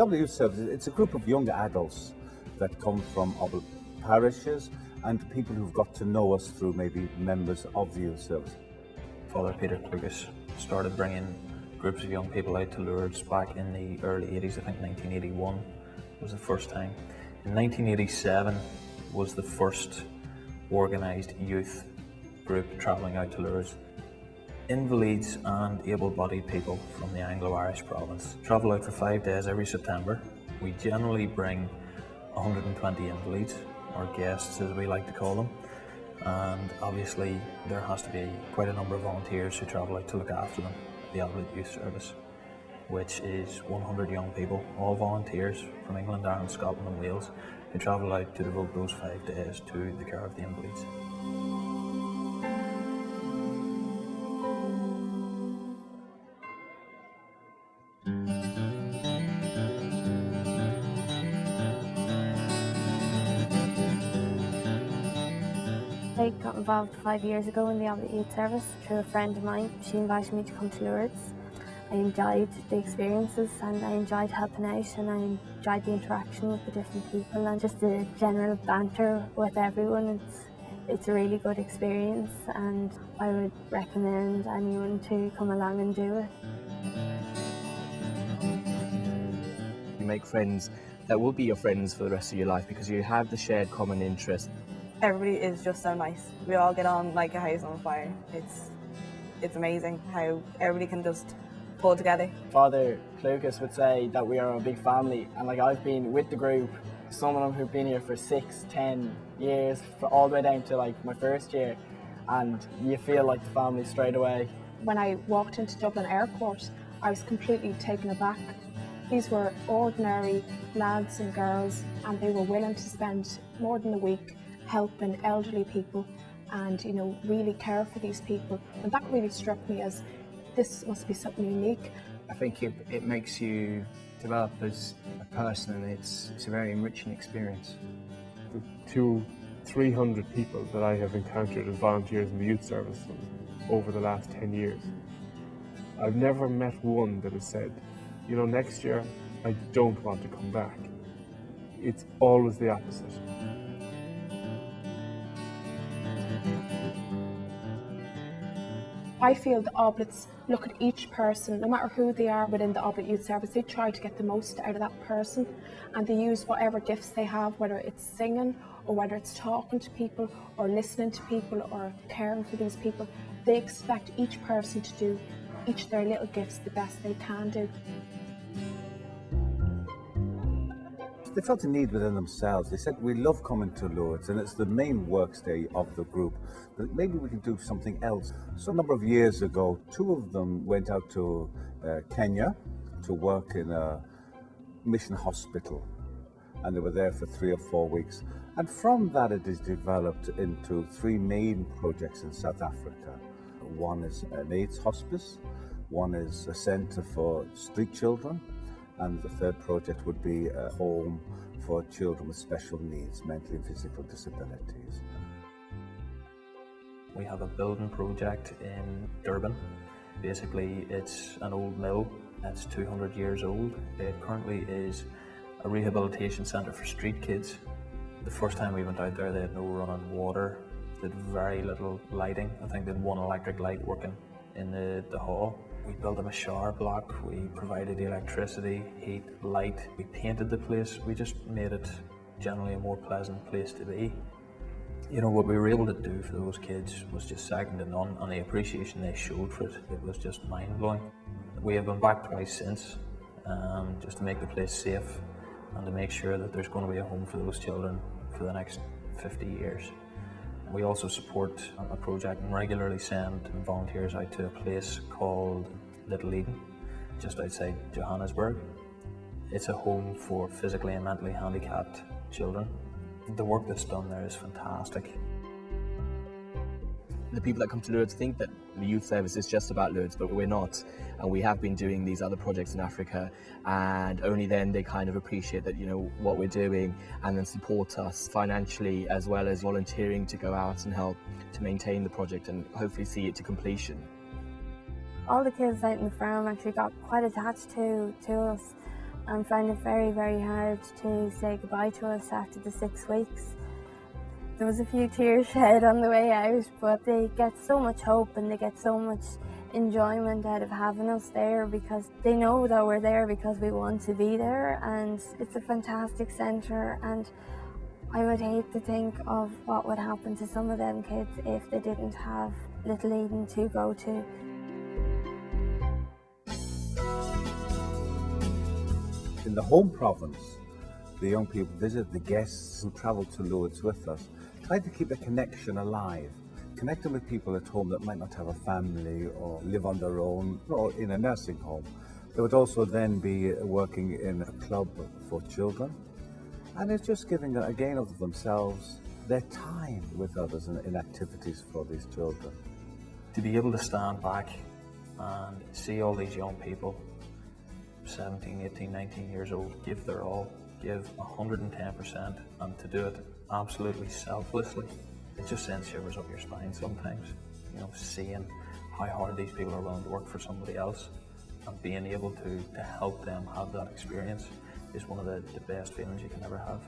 Oblate Youth Service, it's a group of young adults that come from Oblate parishes and people who've got to know us through maybe members of the youth service. Father Peter Klukas started bringing groups of young people out to Lourdes back in the early 80s. I think 1981 was the first time. In 1987 was the first organised youth group travelling out to Lourdes. Invalids and able-bodied people from the Anglo-Irish province travel out for 5 days every September. We generally bring 120 invalids, or guests as we like to call them, and obviously there has to be quite a number of volunteers who travel out to look after them. The Oblate Youth Service, which is 100 young people, all volunteers from England, Ireland, Scotland and Wales, who travel out to devote those 5 days to the care of the invalids. I got involved 5 years ago in the Oblate Youth Service through a friend of mine. She invited me to come to Lourdes. I enjoyed the experiences and I enjoyed helping out and I enjoyed the interaction with the different people and just the general banter with everyone. It's a really good experience and I would recommend anyone to come along and do it. You make friends that will be your friends for the rest of your life because you have the shared common interest. Everybody is just so nice. We all get on like a house on fire. It's amazing how everybody can just pull together. Father Klukas would say that we are a big family, and like I've been with the group, some of them who've been here for 6, 10 years, all the way down to like my first year, and you feel like the family straight away. When I walked into Dublin Airport, I was completely taken aback. These were ordinary lads and girls, and they were willing to spend more than a week helping elderly people and, you know, really care for these people. And that really struck me as this must be something unique. I think it makes you develop as a person, and it's a very enriching experience. The 300 people that I have encountered as volunteers in the youth service over the last 10 years, I've never met one that has said, you know, next year I don't want to come back. It's always the opposite. I feel the Oblates look at each person, no matter who they are within the Oblate Youth Service, they try to get the most out of that person and they use whatever gifts they have, whether it's singing or whether it's talking to people or listening to people or caring for these people. They expect each person to do each of their little gifts the best they can do. They felt a need within themselves. They said, we love coming to Lourdes and it's the main workday of the group, but maybe we can do something else. So a number of years ago, 2 of them went out to Kenya to work in a mission hospital, and they were there for 3 or 4 weeks. And from that it is developed into 3 main projects in South Africa. One is an AIDS hospice, one is a centre for street children, and the 3rd project would be a home for children with special needs, mental and physical disabilities. We have a building project in Durban. Basically, it's an old mill that's 200 years old. It currently is a rehabilitation centre for street kids. The first time we went out there, they had no running water, they had very little lighting. I think they had 1 electric light working in the hall. We built them a shower block, we provided electricity, heat, light. We painted the place, we just made it generally a more pleasant place to be. You know, what we were able to do for those kids was just second to none, and the appreciation they showed for it was just mind-blowing. We have been back twice since, just to make the place safe and to make sure that there's going to be a home for those children for the next 50 years. We also support a project and regularly send volunteers out to a place called Little Eden, just outside Johannesburg. It's a home for physically and mentally handicapped children. The work that's done there is fantastic. The people that come to Lourdes think that the youth service is just about Lourdes, but we're not. And we have been doing these other projects in Africa, and only then they kind of appreciate that, you know, what we're doing, and then support us financially as well as volunteering to go out and help to maintain the project and hopefully see it to completion. All the kids out in the farm actually got quite attached to us, and found it very, very hard to say goodbye to us after the 6 weeks. There was a few tears shed on the way out, but they get so much hope and they get so much enjoyment out of having us there, because they know that we're there because we want to be there, and it's a fantastic centre. And I would hate to think of what would happen to some of them kids if they didn't have Little Eden to go to. In the home province, the young people visit the guests who travel to Lourdes with us, trying to keep the connection alive, connecting with people at home that might not have a family or live on their own or in a nursing home. They would also then be working in a club for children, and it's just giving again of themselves their time with others in activities for these children. To be able to stand back and see all these young people, 17, 18, 19 years old, give their all, give 110%, and to do it absolutely selflessly, it just sends shivers up your spine sometimes. You know, seeing how hard these people are willing to work for somebody else and being able to help them have that experience is one of the best feelings you can ever have.